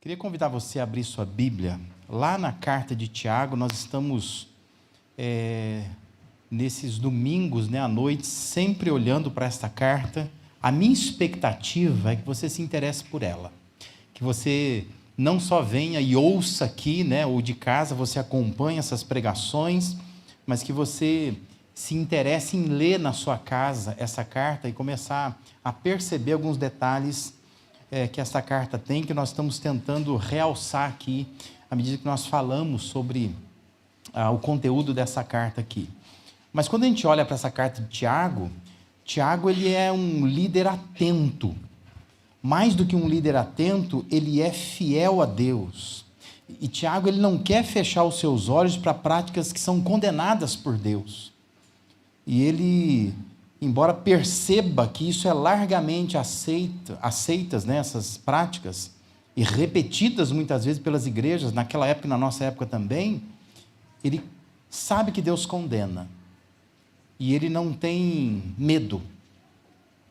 Queria convidar você a abrir sua Bíblia. Lá na carta de Tiago, nós estamos, nesses domingos, à noite, sempre olhando para esta carta. A minha expectativa é que você se interesse por ela. Que você não só venha e ouça aqui, ou de casa, você acompanhe essas pregações, mas que você se interesse em ler na sua casa essa carta e começar a perceber alguns detalhes que essa carta tem, que nós estamos tentando realçar aqui, à medida que nós falamos sobre o conteúdo dessa carta aqui. Mas quando a gente olha para essa carta de Tiago, Tiago ele é um líder atento. Mais do que um líder atento, ele é fiel a Deus. E Tiago ele não quer fechar os seus olhos para práticas que são condenadas por Deus. E ele, embora perceba que isso é largamente aceitas, essas práticas, e repetidas muitas vezes pelas igrejas, naquela época e na nossa época também, ele sabe que Deus condena. E ele não tem medo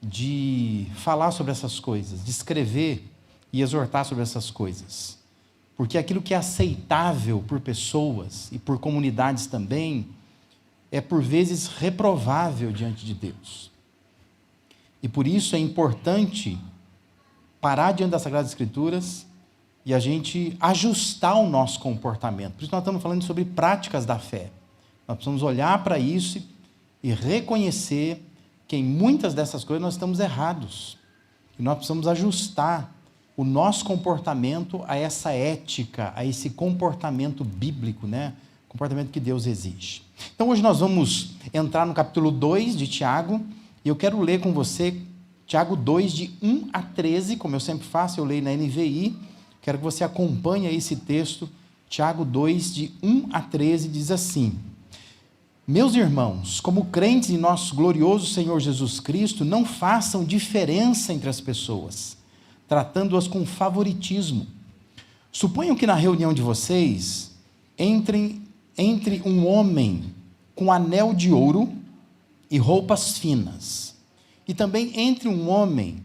de falar sobre essas coisas, de escrever e exortar sobre essas coisas. Porque aquilo que é aceitável por pessoas e por comunidades também, é por vezes reprovável diante de Deus. E por isso é importante parar diante das Sagradas Escrituras e a gente ajustar o nosso comportamento. Por isso nós estamos falando sobre práticas da fé. Nós precisamos olhar para isso e reconhecer que em muitas dessas coisas nós estamos errados. E nós precisamos ajustar o nosso comportamento a essa ética, a esse comportamento bíblico, comportamento que Deus exige. Então hoje nós vamos entrar no capítulo 2 de Tiago, e eu quero ler com você Tiago 2, de 1 a 13, como eu sempre faço, eu leio na NVI, quero que você acompanhe esse texto. Tiago 2, de 1 a 13, diz assim: Meus irmãos, como crentes em nosso glorioso Senhor Jesus Cristo, não façam diferença entre as pessoas, tratando-as com favoritismo. Suponham que na reunião de vocês entre um homem com anel de ouro e roupas finas, e também entre um homem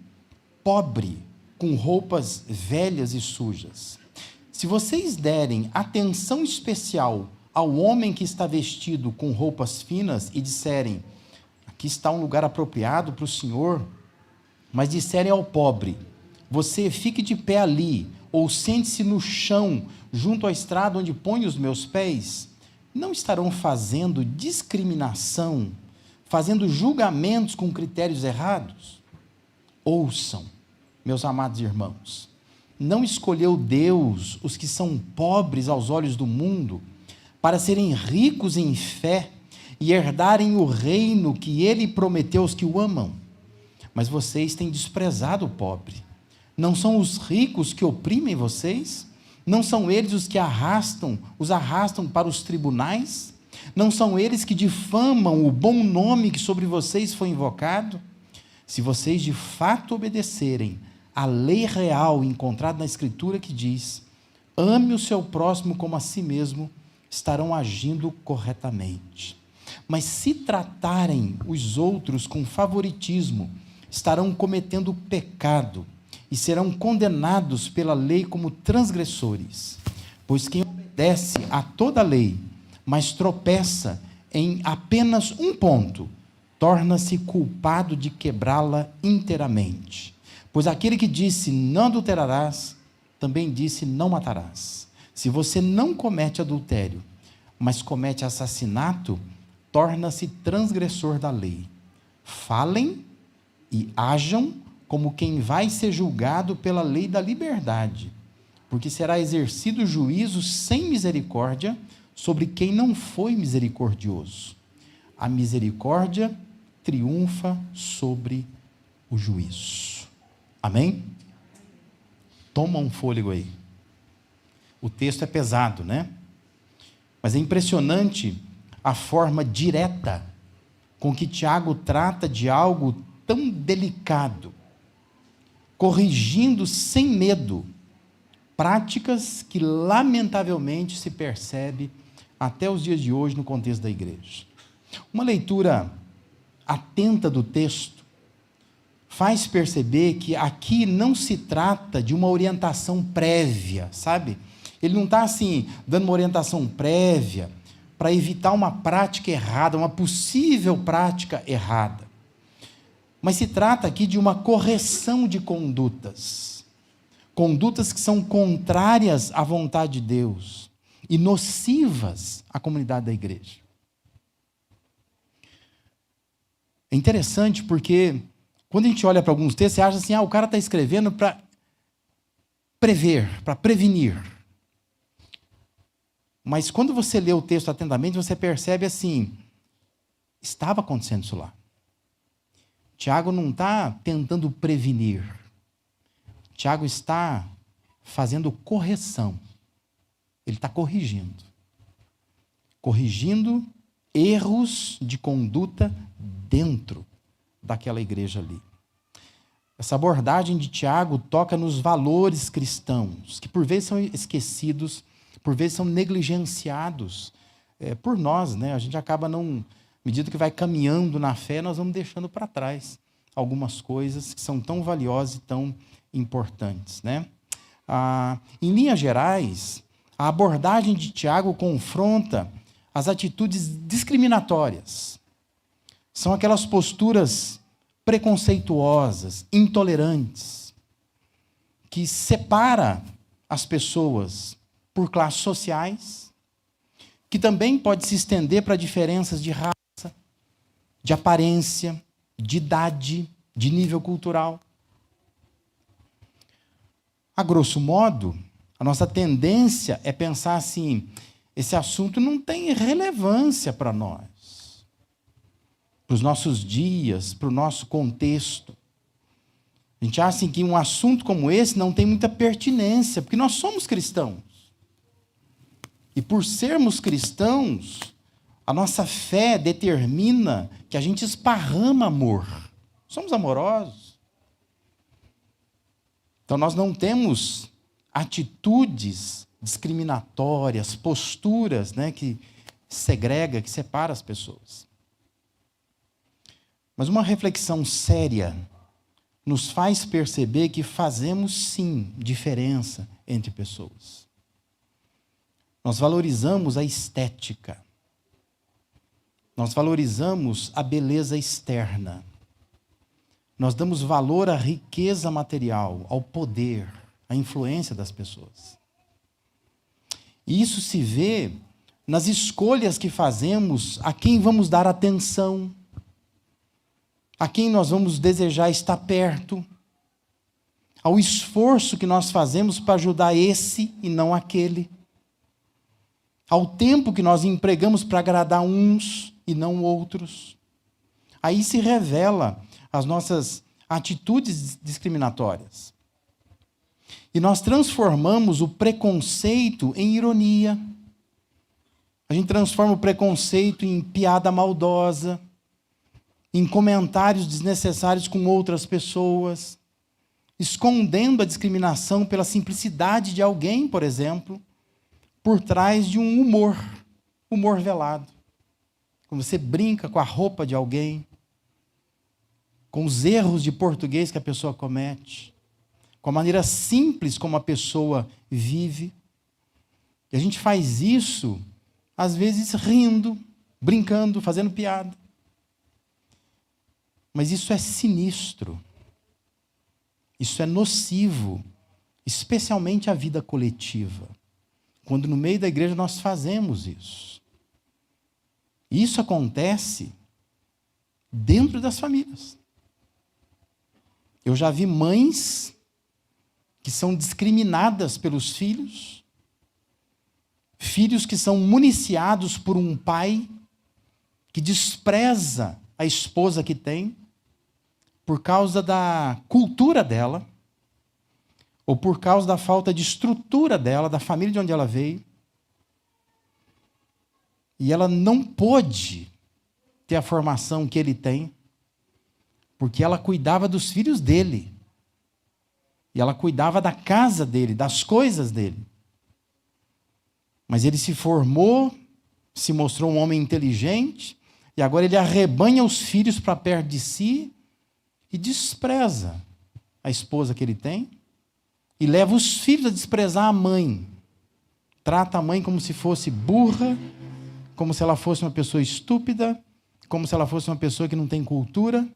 pobre com roupas velhas e sujas. Se vocês derem atenção especial ao homem que está vestido com roupas finas e disserem: aqui está um lugar apropriado para o Senhor, mas disserem ao pobre: você fique de pé ali, ou sente-se no chão, junto à estrada onde ponho os meus pés, não estarão fazendo discriminação, fazendo julgamentos com critérios errados? Ouçam, meus amados irmãos, não escolheu Deus os que são pobres aos olhos do mundo, para serem ricos em fé e herdarem o reino que Ele prometeu aos que o amam? Mas vocês têm desprezado o pobre. Não são os ricos que oprimem vocês? Não são eles os que os arrastam para os tribunais? Não são eles que difamam o bom nome que sobre vocês foi invocado? Se vocês de fato obedecerem à lei real encontrada na Escritura que diz: ame o seu próximo como a si mesmo, estarão agindo corretamente. Mas se tratarem os outros com favoritismo, estarão cometendo pecado e serão condenados pela lei como transgressores. Pois quem obedece a toda a lei, mas tropeça em apenas um ponto, torna-se culpado de quebrá-la inteiramente. Pois aquele que disse não adulterarás, também disse não matarás. Se você não comete adultério, mas comete assassinato, torna-se transgressor da lei. Falem e hajam como quem vai ser julgado pela lei da liberdade, porque será exercido juízo sem misericórdia sobre quem não foi misericordioso. A misericórdia triunfa sobre o juízo. Amém? Toma um fôlego aí. O texto é pesado, Mas é impressionante a forma direta com que Tiago trata de algo tão delicado, corrigindo sem medo práticas que lamentavelmente se percebe até os dias de hoje no contexto da igreja. Uma leitura atenta do texto faz perceber que aqui não se trata de uma orientação prévia, sabe? Ele não está assim, dando uma orientação prévia para evitar uma prática errada, uma possível prática errada. Mas se trata aqui de uma correção de condutas. Condutas que são contrárias à vontade de Deus e nocivas à comunidade da igreja. É interessante porque quando a gente olha para alguns textos, você acha assim, o cara está escrevendo para prever, para prevenir. Mas quando você lê o texto atentamente, você percebe assim, estava acontecendo isso lá. Tiago não está tentando prevenir. Tiago está fazendo correção. Ele está corrigindo. Corrigindo erros de conduta dentro daquela igreja ali. Essa abordagem de Tiago toca nos valores cristãos, que por vezes são esquecidos, por vezes são negligenciados por nós, né? A gente acaba não, à medida que vai caminhando na fé, nós vamos deixando para trás algumas coisas que são tão valiosas e tão importantes, né? Em linhas gerais, a abordagem de Tiago confronta as atitudes discriminatórias. São aquelas posturas preconceituosas, intolerantes, que separa as pessoas por classes sociais, que também pode se estender para diferenças de raça, de aparência, de idade, de nível cultural. A grosso modo, a nossa tendência é pensar assim, esse assunto não tem relevância para nós, para os nossos dias, para o nosso contexto. A gente acha assim, que um assunto como esse não tem muita pertinência, porque nós somos cristãos. E por sermos cristãos, a nossa fé determina que a gente esparrama amor. Somos amorosos. Então nós não temos atitudes discriminatórias, posturas, né, que segrega, que separa as pessoas. Mas uma reflexão séria nos faz perceber que fazemos sim diferença entre pessoas. Nós valorizamos a estética. Nós valorizamos a beleza externa. Nós damos valor à riqueza material, ao poder, à influência das pessoas. E isso se vê nas escolhas que fazemos, a quem vamos dar atenção, a quem nós vamos desejar estar perto, ao esforço que nós fazemos para ajudar esse e não aquele, ao tempo que nós empregamos para agradar uns e não outros. Aí se revela as nossas atitudes discriminatórias. E nós transformamos o preconceito em ironia. A gente transforma o preconceito em piada maldosa, em comentários desnecessários com outras pessoas, escondendo a discriminação pela simplicidade de alguém, por exemplo, por trás de um humor velado. Quando você brinca com a roupa de alguém, com os erros de português que a pessoa comete, com a maneira simples como a pessoa vive. E a gente faz isso, às vezes, rindo, brincando, fazendo piada. Mas isso é sinistro. Isso é nocivo, especialmente a vida coletiva. Quando no meio da igreja nós fazemos isso. Isso acontece dentro das famílias. Eu já vi mães que são discriminadas pelos filhos, filhos que são municiados por um pai que despreza a esposa que tem, por causa da cultura dela, ou por causa da falta de estrutura dela, da família de onde ela veio. E ela não pôde ter a formação que ele tem, porque ela cuidava dos filhos dele. E ela cuidava da casa dele, das coisas dele. Mas ele se formou, se mostrou um homem inteligente, e agora ele arrebanha os filhos para perto de si e despreza a esposa que ele tem e leva os filhos a desprezar a mãe. Trata a mãe como se fosse burra, como se ela fosse uma pessoa estúpida, como se ela fosse uma pessoa que não tem cultura.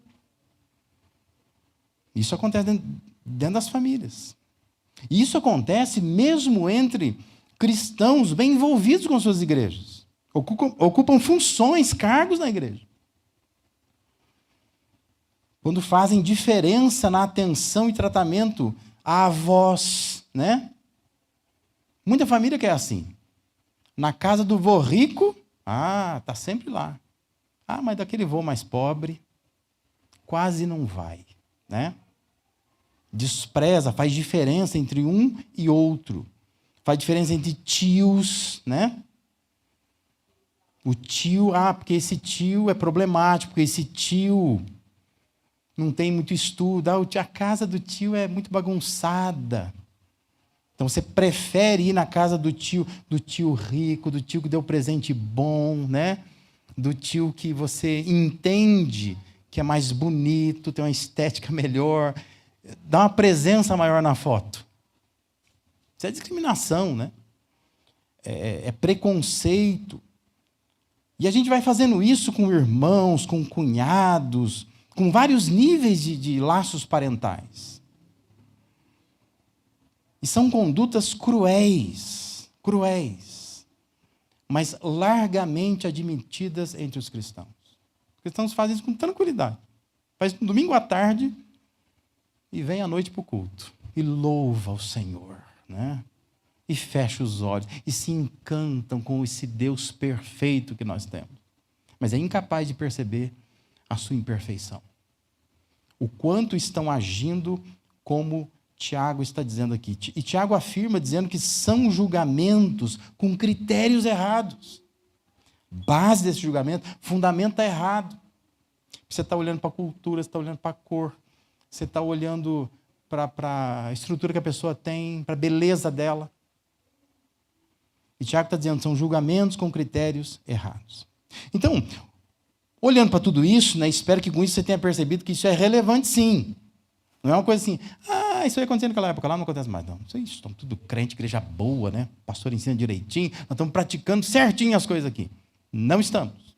Isso acontece dentro das famílias. E isso acontece mesmo entre cristãos bem envolvidos com suas igrejas. Ocupam funções, cargos na igreja. Quando fazem diferença na atenção e tratamento à avós, né? Muita família que é assim. Na casa do vô rico, tá sempre lá. Mas daquele vô mais pobre, quase não vai, né? Despreza, faz diferença entre um e outro. Faz diferença entre tios, né? O tio, porque esse tio é problemático, porque esse tio não tem muito estudo. A casa do tio é muito bagunçada. Então você prefere ir na casa do tio rico, do tio que deu presente bom, né? Do tio que você entende que é mais bonito, tem uma estética melhor, dá uma presença maior na foto. Isso é discriminação, né? É preconceito. E a gente vai fazendo isso com irmãos, com cunhados, com vários níveis de laços parentais. E são condutas cruéis, mas largamente admitidas entre os cristãos. Os cristãos fazem isso com tranquilidade. Faz no domingo à tarde e vem à noite para o culto. E louva o Senhor, né? E fecha os olhos, e se encantam com esse Deus perfeito que nós temos. Mas é incapaz de perceber a sua imperfeição. O quanto estão agindo como Tiago está dizendo aqui. E Tiago afirma dizendo que são julgamentos com critérios errados. Base desse julgamento, fundamento está errado. Você está olhando para a cultura, você está olhando para a cor, você está olhando para a estrutura que a pessoa tem, para a beleza dela. E Tiago está dizendo que são julgamentos com critérios errados. Então, olhando para tudo isso, né, espero que com isso você tenha percebido que isso é relevante, sim. Não é uma coisa assim, isso aí aconteceu naquela época, lá não acontece mais. Não, isso aí, estamos tudo crente, igreja boa, né? O pastor ensina direitinho, nós estamos praticando certinho as coisas aqui. Não estamos.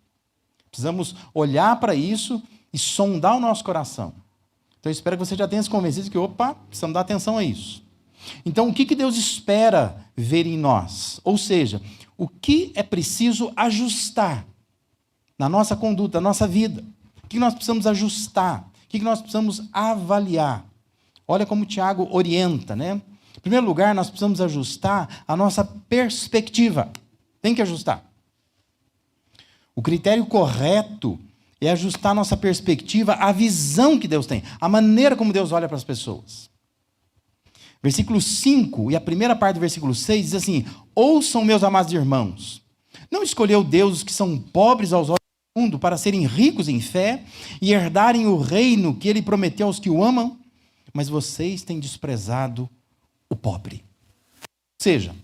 Precisamos olhar para isso e sondar o nosso coração. Então, eu espero que você já tenha se convencido que, precisamos dar atenção a isso. Então, o que Deus espera ver em nós? Ou seja, o que é preciso ajustar na nossa conduta, na nossa vida? O que nós precisamos ajustar? O que nós precisamos avaliar? Olha como Tiago orienta, né? Em primeiro lugar, nós precisamos ajustar a nossa perspectiva. Tem que ajustar. O critério correto é ajustar a nossa perspectiva à visão que Deus tem, à maneira como Deus olha para as pessoas. Versículo 5 e a primeira parte do versículo 6 diz assim: ouçam, meus amados irmãos, não escolheu Deus os que são pobres aos olhos do mundo para serem ricos em fé e herdarem o reino que ele prometeu aos que o amam, mas vocês têm desprezado o pobre. Ou seja,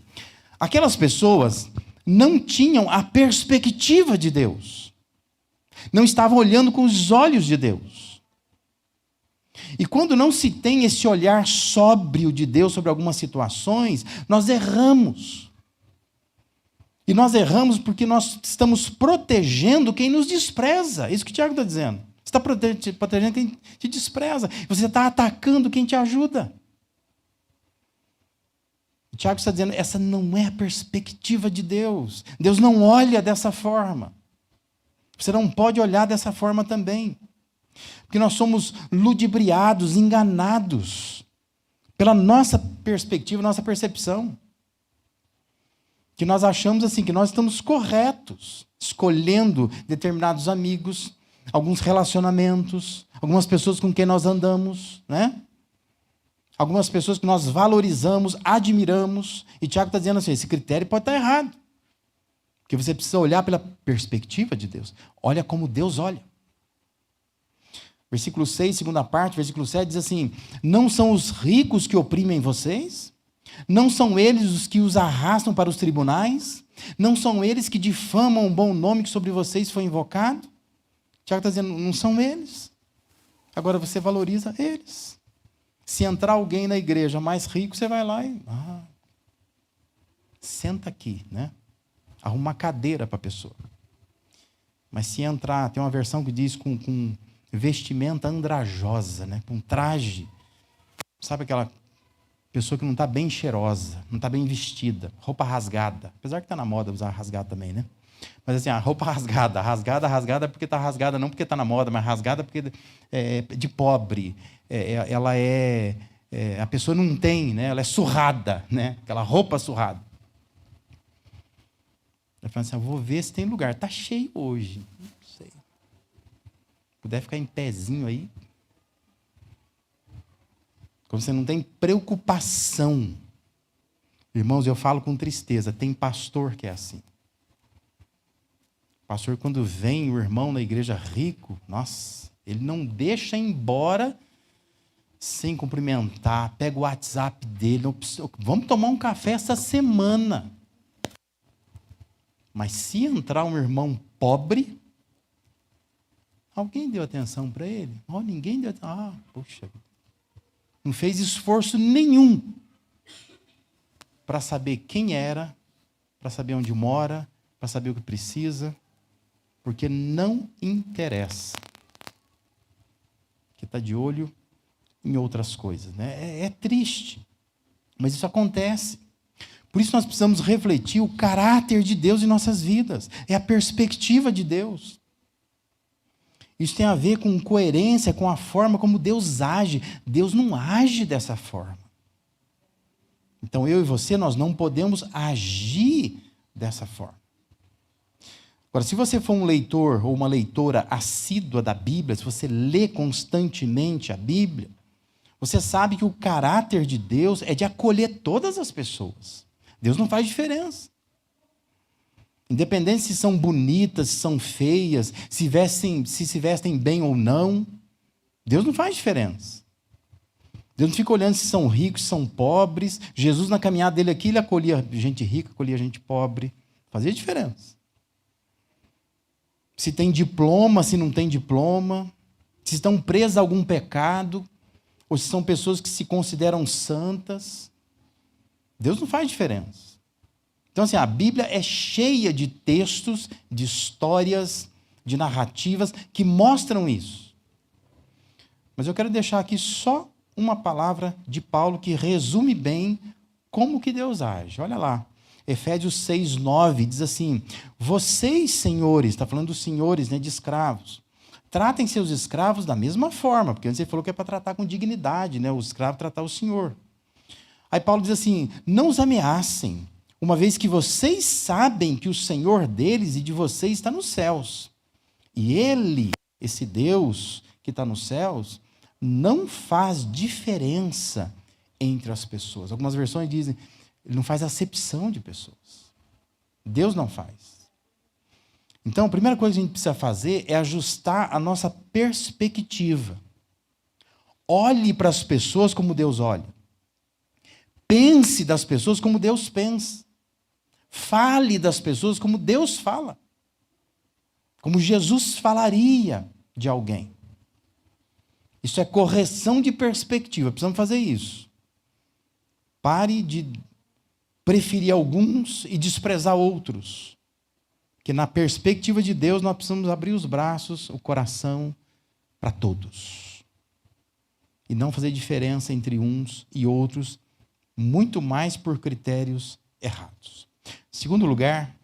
aquelas pessoas não tinham a perspectiva de Deus, não estavam olhando com os olhos de Deus. E quando não se tem esse olhar sóbrio de Deus sobre algumas situações, nós erramos. E nós erramos porque nós estamos protegendo quem nos despreza. É isso que o Tiago está dizendo. Você está protegendo quem te despreza. Você está atacando quem te ajuda. O Tiago está dizendo, essa não é a perspectiva de Deus. Deus não olha dessa forma. Você não pode olhar dessa forma também. Porque nós somos ludibriados, enganados pela nossa perspectiva, nossa percepção. Que nós achamos assim, que nós estamos corretos, escolhendo determinados amigos, alguns relacionamentos, algumas pessoas com quem nós andamos, né? Algumas pessoas que nós valorizamos, admiramos. E Tiago está dizendo assim, esse critério pode estar errado. Porque você precisa olhar pela perspectiva de Deus. Olha como Deus olha. Versículo 6, segunda parte, versículo 7, diz assim: não são os ricos que oprimem vocês? Não são eles os que os arrastam para os tribunais? Não são eles que difamam o bom nome que sobre vocês foi invocado? Tiago está dizendo, não são eles. Agora você valoriza eles. Se entrar alguém na igreja mais rico, você vai lá e... senta aqui, né? Arruma uma cadeira para a pessoa. Mas se entrar, tem uma versão que diz com vestimenta andrajosa, né? Com traje. Sabe aquela pessoa que não está bem cheirosa, não está bem vestida, roupa rasgada. Apesar que está na moda usar rasgado também, né? Mas assim, a roupa rasgada porque está rasgada, não porque está na moda, mas rasgada porque é de pobre. Ela a pessoa não tem, né? Ela é surrada, né? Aquela roupa surrada. Ela fala assim, eu vou ver se tem lugar. Está cheio hoje. Não sei. Puder ficar em pezinho aí. Quando você não tem preocupação. Irmãos, eu falo com tristeza. Tem pastor que é assim. Pastor, quando vem o irmão na igreja rico, nossa, ele não deixa ir embora sem cumprimentar. Pega o WhatsApp dele. Vamos tomar um café essa semana. Mas se entrar um irmão pobre, alguém deu atenção para ele? Ninguém deu atenção. Puxa, não fez esforço nenhum para saber quem era, para saber onde mora, para saber o que precisa, porque não interessa. Que está de olho em outras coisas, né? É triste, mas isso acontece. Por isso nós precisamos refletir o caráter de Deus em nossas vidas. É a perspectiva de Deus. Isso tem a ver com coerência, com a forma como Deus age. Deus não age dessa forma. Então eu e você, nós não podemos agir dessa forma. Agora, se você for um leitor ou uma leitora assídua da Bíblia, se você lê constantemente a Bíblia, você sabe que o caráter de Deus é de acolher todas as pessoas. Deus não faz diferença. Independente se são bonitas, se são feias, se vestem bem ou não, Deus não faz diferença. Deus não fica olhando se são ricos, se são pobres. Jesus, na caminhada dele aqui, ele acolhia gente rica, acolhia gente pobre. Fazia diferença. Se tem diploma, se não tem diploma, se estão presas a algum pecado, ou se são pessoas que se consideram santas. Deus não faz diferença. Então, assim, a Bíblia é cheia de textos, de histórias, de narrativas que mostram isso. Mas eu quero deixar aqui só uma palavra de Paulo que resume bem como que Deus age. Olha lá, Efésios 6:9 diz assim: vocês, senhores, está falando dos senhores, né, de escravos, tratem seus escravos da mesma forma, porque antes ele falou que é para tratar com dignidade, né, o escravo tratar o senhor. Aí Paulo diz assim, não os ameacem, uma vez que vocês sabem que o Senhor deles e de vocês está nos céus. E Ele, esse Deus que está nos céus, não faz diferença entre as pessoas. Algumas versões dizem, Ele não faz acepção de pessoas. Deus não faz. Então, a primeira coisa que a gente precisa fazer é ajustar a nossa perspectiva. Olhe para as pessoas como Deus olha. Pense das pessoas como Deus pensa. Fale das pessoas como Deus fala. Como Jesus falaria de alguém. Isso é correção de perspectiva. Precisamos fazer isso. Pare de preferir alguns e desprezar outros. Porque na perspectiva de Deus nós precisamos abrir os braços, o coração para todos. E não fazer diferença entre uns e outros, muito mais por critérios errados. Segundo lugar,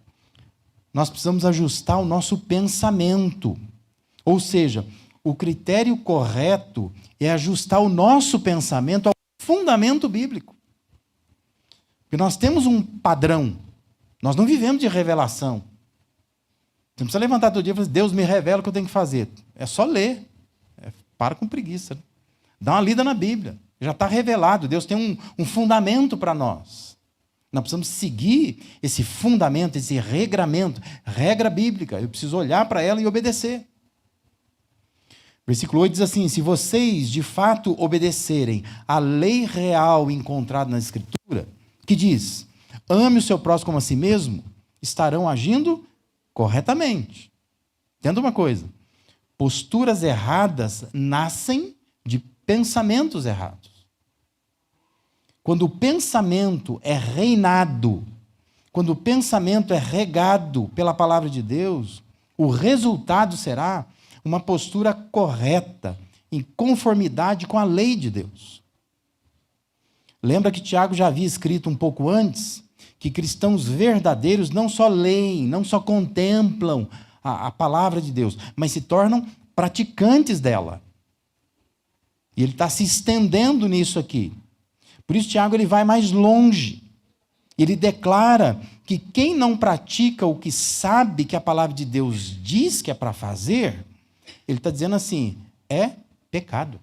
nós precisamos ajustar o nosso pensamento. Ou seja, o critério correto é ajustar o nosso pensamento ao fundamento bíblico. Porque nós temos um padrão. Nós não vivemos de revelação. Você não precisa levantar todo dia e falar, Deus me revela o que eu tenho que fazer. É só ler. Para com preguiça. Dá uma lida na Bíblia. Já está revelado. Deus tem um fundamento para nós. Nós precisamos seguir esse fundamento, esse regramento. Regra bíblica. Eu preciso olhar para ela e obedecer. Versículo 8 diz assim, se vocês de fato obedecerem à lei real encontrada na Escritura, que diz, ame o seu próximo como a si mesmo, estarão agindo corretamente. Entenda uma coisa, Posturas erradas nascem de pensamentos errados. Quando o pensamento é reinado, quando o pensamento é regado pela palavra de Deus, o resultado será uma postura correta, em conformidade com a lei de Deus. Lembra que Tiago já havia escrito um pouco antes que cristãos verdadeiros não só leem, não só contemplam a palavra de Deus, mas se tornam praticantes dela. E ele está se estendendo nisso aqui. Por isso, Tiago ele vai mais longe. Ele declara que quem não pratica o que sabe que a palavra de Deus diz que é para fazer, ele está dizendo assim, é pecado.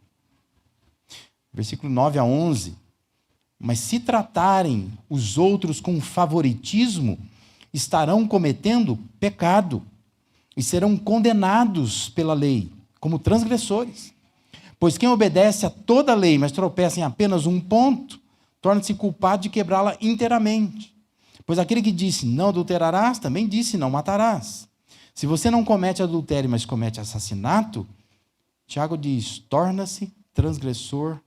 Versículo 9 a 11. Mas se tratarem os outros com favoritismo, estarão cometendo pecado e serão condenados pela lei, como transgressores. Pois quem obedece a toda a lei, mas tropeça em apenas um ponto, torna-se culpado de quebrá-la inteiramente. Pois aquele que disse, não adulterarás, também disse, não matarás. Se você não comete adultério, mas comete assassinato, Tiago diz, torna-se transgressor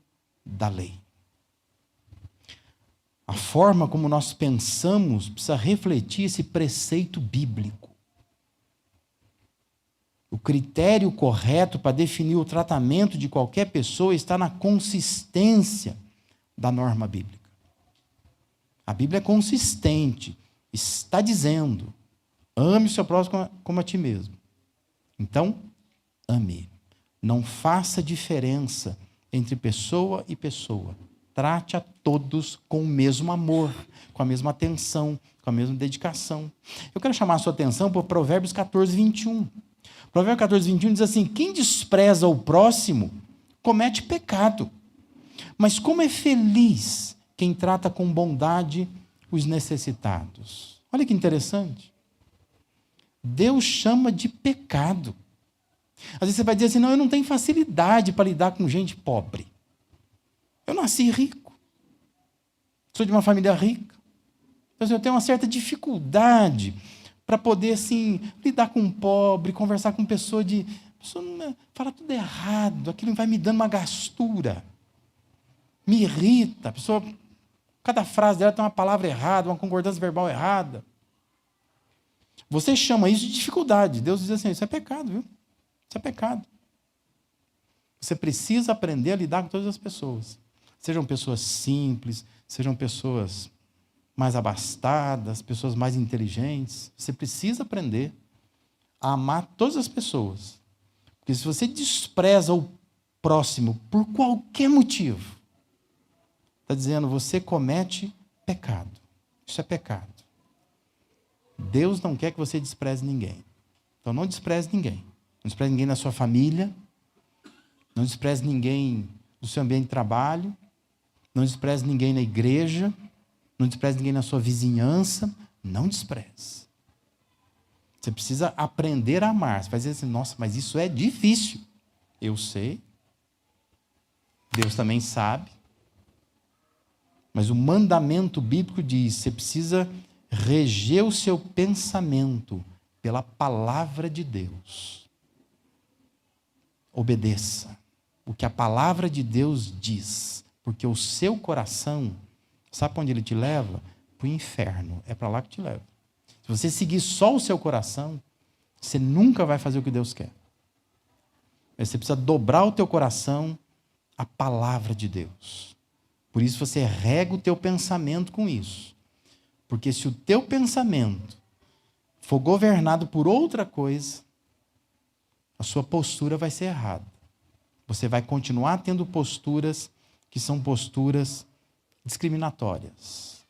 da lei. A forma como nós pensamos precisa refletir esse preceito bíblico. O critério correto para definir o tratamento de qualquer pessoa está na consistência da norma bíblica. A Bíblia é consistente, está dizendo, ame o seu próximo como a ti mesmo. Então, ame. Não faça diferença entre pessoa e pessoa. Trate a todos com o mesmo amor, com a mesma atenção, com a mesma dedicação. Eu quero chamar a sua atenção para o Provérbios 14, 21. Provérbios 14, 21 diz assim, quem despreza o próximo, comete pecado. Mas como é feliz quem trata com bondade os necessitados. Olha que interessante. Deus chama de pecado. Às vezes você vai dizer assim, não, eu não tenho facilidade para lidar com gente pobre. Eu nasci rico. Sou de uma família rica. Então, eu tenho uma certa dificuldade para poder, assim, lidar com um pobre, conversar com pessoa de... pessoa fala tudo errado, aquilo vai me dando uma gastura. Me irrita. A pessoa, cada frase dela tem uma palavra errada, uma concordância verbal errada. Você chama isso de dificuldade. Deus diz assim, isso é pecado, viu? Isso é pecado. Você precisa aprender a lidar com todas as pessoas. Sejam pessoas simples, sejam pessoas mais abastadas, pessoas mais inteligentes. Você precisa aprender a amar todas as pessoas. Porque se você despreza o próximo por qualquer motivo, está dizendo, você comete pecado. Isso é pecado. Deus não quer que você despreze ninguém. Então não despreze ninguém. Não despreze ninguém na sua família. Não despreze ninguém no seu ambiente de trabalho. Não despreze ninguém na igreja. Não despreze ninguém na sua vizinhança. Não despreze. Você precisa aprender a amar. Você vai dizer assim, nossa, mas isso é difícil. Eu sei. Deus também sabe. Mas o mandamento bíblico diz, você precisa reger o seu pensamento pela palavra de Deus. Obedeça o que a palavra de Deus diz, porque o seu coração, sabe para onde ele te leva? Para o inferno, é para lá que te leva. Se você seguir só o seu coração, você nunca vai fazer o que Deus quer. Mas você precisa dobrar o teu coração à palavra de Deus. Por isso você rega o teu pensamento com isso. Porque se o teu pensamento for governado por outra coisa, a sua postura vai ser errada. Você vai continuar tendo posturas que são posturas discriminatórias,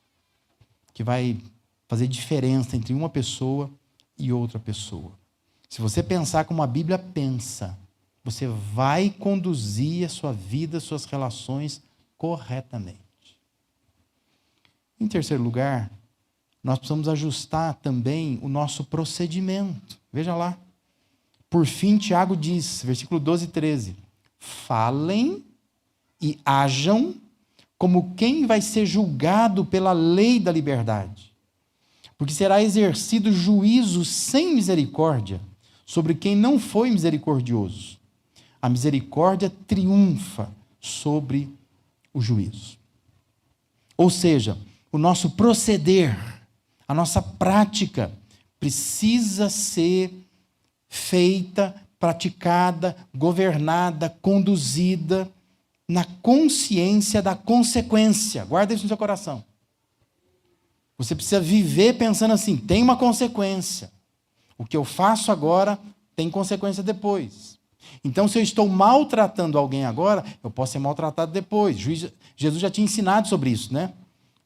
que vai fazer diferença entre uma pessoa e outra pessoa. Se você pensar como a Bíblia pensa, você vai conduzir a sua vida, as suas relações corretamente. Em terceiro lugar, nós precisamos ajustar também o nosso procedimento. Veja lá. Por fim, Tiago diz, versículo 12 e 13, falem e hajam como quem vai ser julgado pela lei da liberdade, porque será exercido juízo sem misericórdia sobre quem não foi misericordioso. A misericórdia triunfa sobre o juízo. Ou seja, o nosso proceder, a nossa prática precisa ser feita, praticada, governada, conduzida na consciência da consequência. Guarda isso no seu coração. Você precisa viver pensando assim, tem uma consequência. O que eu faço agora tem consequência depois. Então, se eu estou maltratando alguém agora, eu posso ser maltratado depois. Jesus já tinha ensinado sobre isso, né?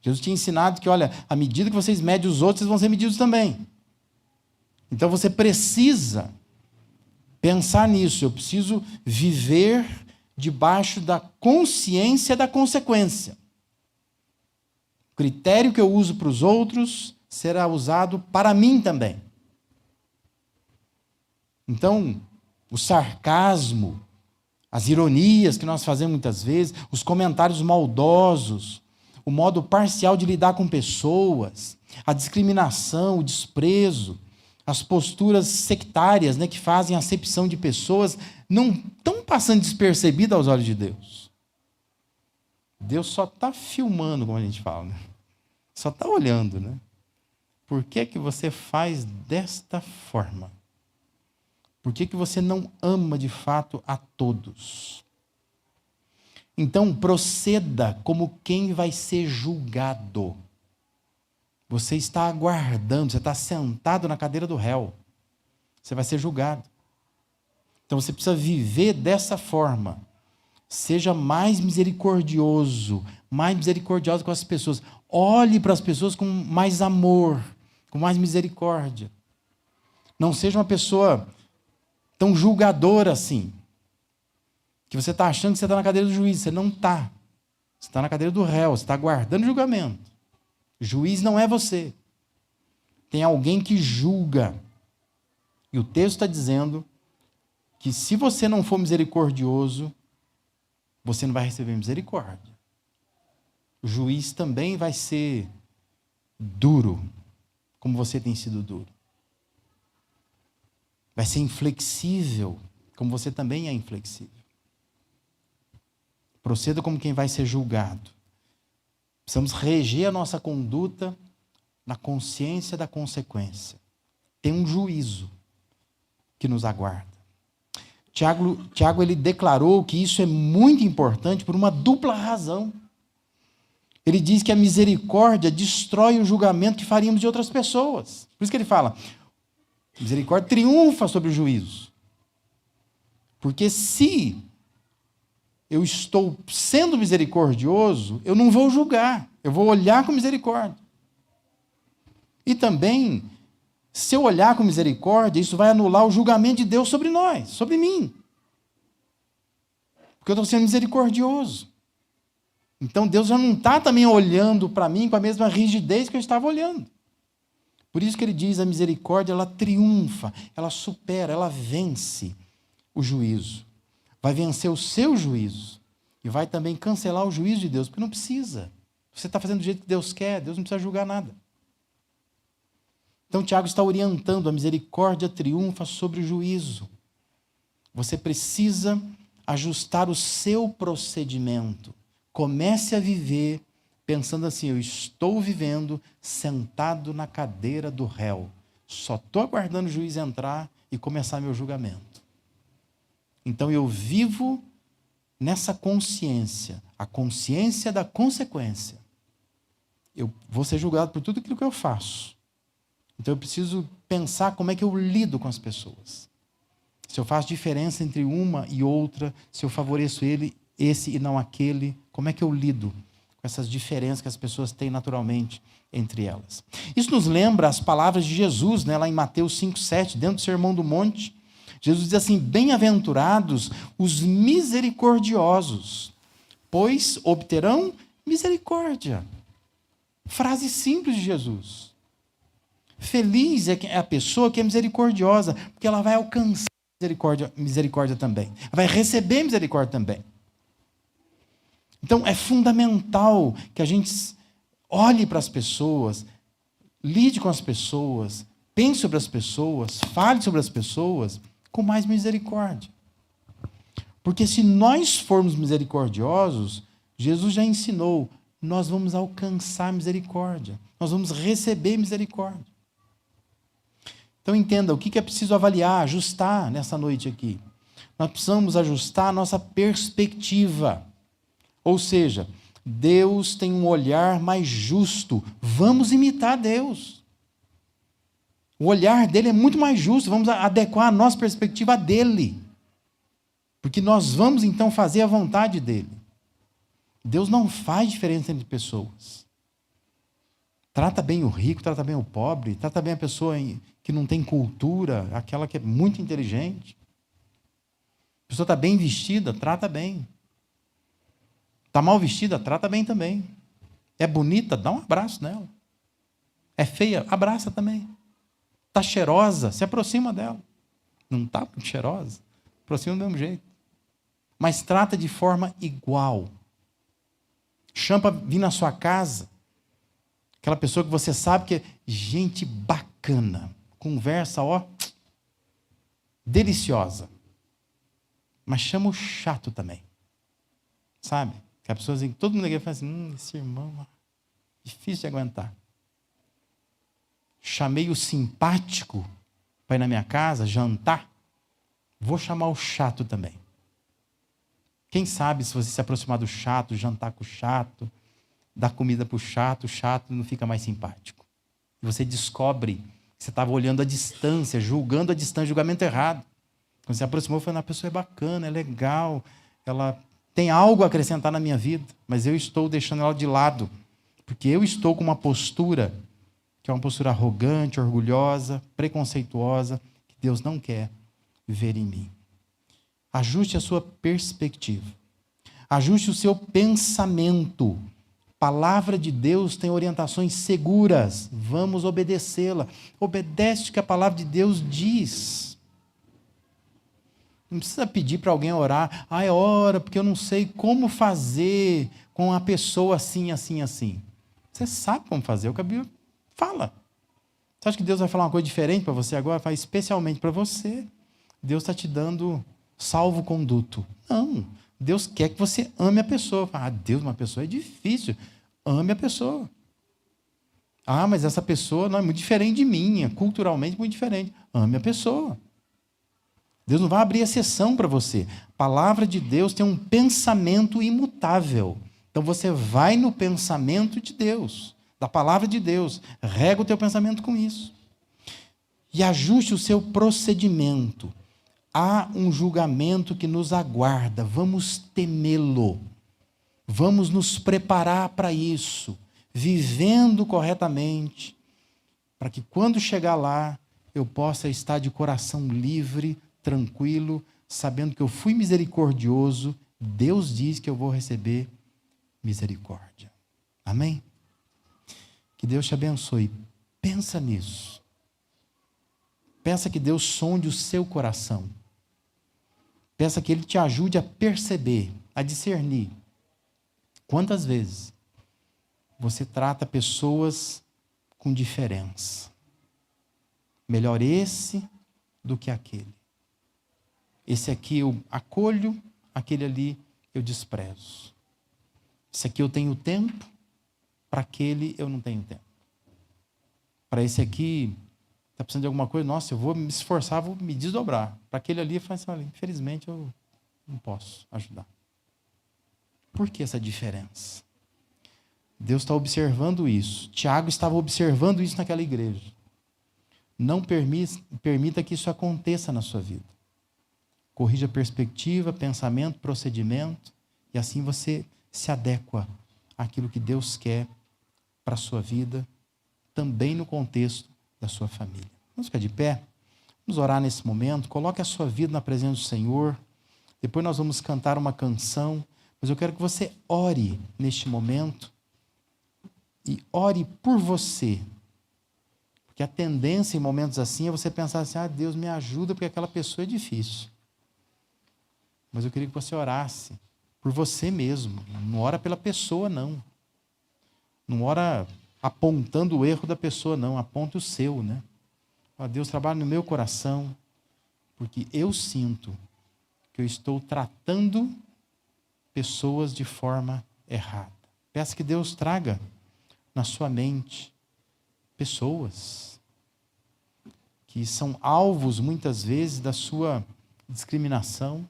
Jesus tinha ensinado que, olha, à medida que vocês medem os outros, vocês vão ser medidos também. Então, você precisa pensar nisso. Eu preciso viver debaixo da consciência da consequência. O critério que eu uso para os outros será usado para mim também. Então, o sarcasmo, as ironias que nós fazemos muitas vezes, os comentários maldosos, o modo parcial de lidar com pessoas, a discriminação, o desprezo, as posturas sectárias, né, que fazem acepção de pessoas, não estão passando despercebidas aos olhos de Deus. Deus só está filmando, como a gente fala, né? Só está olhando, né? Por que que você faz desta forma? Por que que você não ama de fato a todos? Então, proceda como quem vai ser julgado. Você está aguardando, você está sentado na cadeira do réu. Você vai ser julgado. Então, você precisa viver dessa forma. Seja mais misericordioso, mais misericordioso com as pessoas. Olhe para as pessoas com mais amor, com mais misericórdia. Não seja uma pessoa tão julgadora assim, que você está achando que você está na cadeira do juiz. Você não está. Você está na cadeira do réu, você está aguardando julgamento. Juiz não é você. Tem alguém que julga. E o texto está dizendo que se você não for misericordioso, você não vai receber misericórdia. O juiz também vai ser duro, como você tem sido duro. Vai ser inflexível, como você também é inflexível. Proceda como quem vai ser julgado. Precisamos reger a nossa conduta na consciência da consequência. Tem um juízo que nos aguarda. Tiago ele declarou que isso é muito importante por uma dupla razão. Ele diz que a misericórdia destrói o julgamento que faríamos de outras pessoas. Por isso que ele fala, misericórdia triunfa sobre o juízo. Porque se eu estou sendo misericordioso, eu não vou julgar, eu vou olhar com misericórdia. E também, se eu olhar com misericórdia, isso vai anular o julgamento de Deus sobre nós, sobre mim. Porque eu estou sendo misericordioso. Então Deus já não está também olhando para mim com a mesma rigidez que eu estava olhando. Por isso que ele diz, a misericórdia, ela triunfa, ela supera, ela vence o juízo. Vai vencer o seu juízo. E vai também cancelar o juízo de Deus, porque não precisa. Você está fazendo do jeito que Deus quer, Deus não precisa julgar nada. Então Tiago está orientando, a misericórdia triunfa sobre o juízo. Você precisa ajustar o seu procedimento. Comece a viver pensando assim, eu estou vivendo sentado na cadeira do réu. Só estou aguardando o juiz entrar e começar meu julgamento. Então eu vivo nessa consciência, a consciência da consequência. Eu vou ser julgado por tudo aquilo que eu faço. Então eu preciso pensar como é que eu lido com as pessoas. Se eu faço diferença entre uma e outra, se eu favoreço esse e não aquele, como é que eu lido com essas diferenças que as pessoas têm naturalmente entre elas? Isso nos lembra as palavras de Jesus, né, lá em Mateus 5,7, dentro do Sermão do Monte. Jesus diz assim, bem-aventurados os misericordiosos, pois obterão misericórdia. Frase simples de Jesus. Feliz é a pessoa que é misericordiosa, porque ela vai alcançar misericórdia também. Ela vai receber misericórdia também. Então, é fundamental que a gente olhe para as pessoas, lide com as pessoas, pense sobre as pessoas, fale sobre as pessoas com mais misericórdia. Porque se nós formos misericordiosos, Jesus já ensinou, nós vamos alcançar misericórdia. Nós vamos receber misericórdia. Então entenda, o que é preciso avaliar, ajustar nessa noite aqui? Nós precisamos ajustar a nossa perspectiva. Ou seja, Deus tem um olhar mais justo. Vamos imitar Deus. O olhar dele é muito mais justo. Vamos adequar a nossa perspectiva dele. Porque nós vamos então fazer a vontade dele. Deus não faz diferença entre pessoas. Trata bem o rico, trata bem o pobre, trata bem a pessoa que não tem cultura, aquela que é muito inteligente. A pessoa está bem vestida, trata bem. Está mal vestida, trata bem também. É bonita, dá um abraço nela. É feia, abraça também. Está cheirosa, se aproxima dela. Não está muito cheirosa, aproxima do mesmo jeito. Mas trata de forma igual. Chama para vir na sua casa. Aquela pessoa que você sabe que é gente bacana. Conversa, ó, deliciosa. Mas chama o chato também. Sabe? Que a pessoa assim, todo mundo aqui fala assim, esse irmão, difícil de aguentar. Chamei o simpático para ir na minha casa, jantar. Vou chamar o chato também. Quem sabe se você se aproximar do chato, jantar com o chato, dar comida para o chato não fica mais simpático. E você descobre que você estava olhando à distância, julgando à distância, julgamento errado. Quando você se aproximou, falando, a pessoa é bacana, é legal, ela tem algo a acrescentar na minha vida, mas eu estou deixando ela de lado, porque eu estou com uma postura, que é uma postura arrogante, orgulhosa, preconceituosa, que Deus não quer ver em mim. Ajuste a sua perspectiva. Ajuste o seu pensamento. A palavra de Deus tem orientações seguras. Vamos obedecê-la. Obedece o que a palavra de Deus diz. Não precisa pedir para alguém orar. Ora, porque eu não sei como fazer com a pessoa assim, assim, assim. Você sabe como fazer, o que a Bíblia fala. Você acha que Deus vai falar uma coisa diferente para você agora? Faz especialmente para você. Deus está te dando salvo-conduto. Não. Deus quer que você ame a pessoa. Deus, uma pessoa é difícil. Ame a pessoa. Mas essa pessoa não é muito diferente de mim, é culturalmente muito diferente. Ame a pessoa. Deus não vai abrir exceção para você. A palavra de Deus tem um pensamento imutável. Então você vai no pensamento de Deus, da palavra de Deus. Rega o teu pensamento com isso. E ajuste o seu procedimento. Há um julgamento que nos aguarda. Vamos temê-lo. Vamos nos preparar para isso, vivendo corretamente, para que quando chegar lá, eu possa estar de coração livre, tranquilo, sabendo que eu fui misericordioso. Deus diz que eu vou receber misericórdia. Amém? Que Deus te abençoe. Pensa nisso. Peça que Deus sonde o seu coração. Peça que Ele te ajude a perceber, a discernir. Quantas vezes você trata pessoas com diferença? Melhor esse do que aquele. Esse aqui eu acolho, aquele ali eu desprezo. Esse aqui eu tenho tempo, para aquele eu não tenho tempo. Para esse aqui, está precisando de alguma coisa, nossa, eu vou me esforçar, vou me desdobrar. Para aquele ali, eu falo assim, olha, infelizmente eu não posso ajudar. Por que essa diferença? Deus está observando isso. Tiago estava observando isso naquela igreja. Não permita que isso aconteça na sua vida. Corrija a perspectiva, pensamento, procedimento, e assim você se adequa àquilo que Deus quer para a sua vida, também no contexto da sua família. Vamos ficar de pé? Vamos orar nesse momento. Coloque a sua vida na presença do Senhor. Depois nós vamos cantar uma canção, mas eu quero que você ore neste momento e ore por você. Porque a tendência em momentos assim é você pensar assim, Deus me ajuda porque aquela pessoa é difícil. Mas eu queria que você orasse por você mesmo. Não ora pela pessoa, não. Não ora apontando o erro da pessoa, não. Aponta o seu, né? Ó, Deus, trabalha no meu coração, porque eu sinto que eu estou tratando pessoas de forma errada. Peça que Deus traga na sua mente pessoas que são alvos, muitas vezes, da sua discriminação,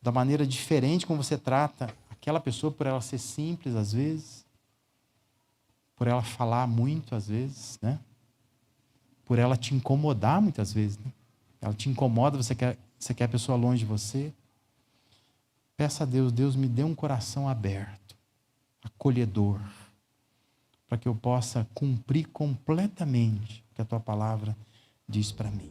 da maneira diferente como você trata aquela pessoa, por ela ser simples, às vezes, por ela falar muito, às vezes, né? Por ela te incomodar, muitas vezes, né? Ela te incomoda, você quer a pessoa longe de você. Peça a Deus, Deus me dê um coração aberto, acolhedor, para que eu possa cumprir completamente o que a tua palavra diz para mim.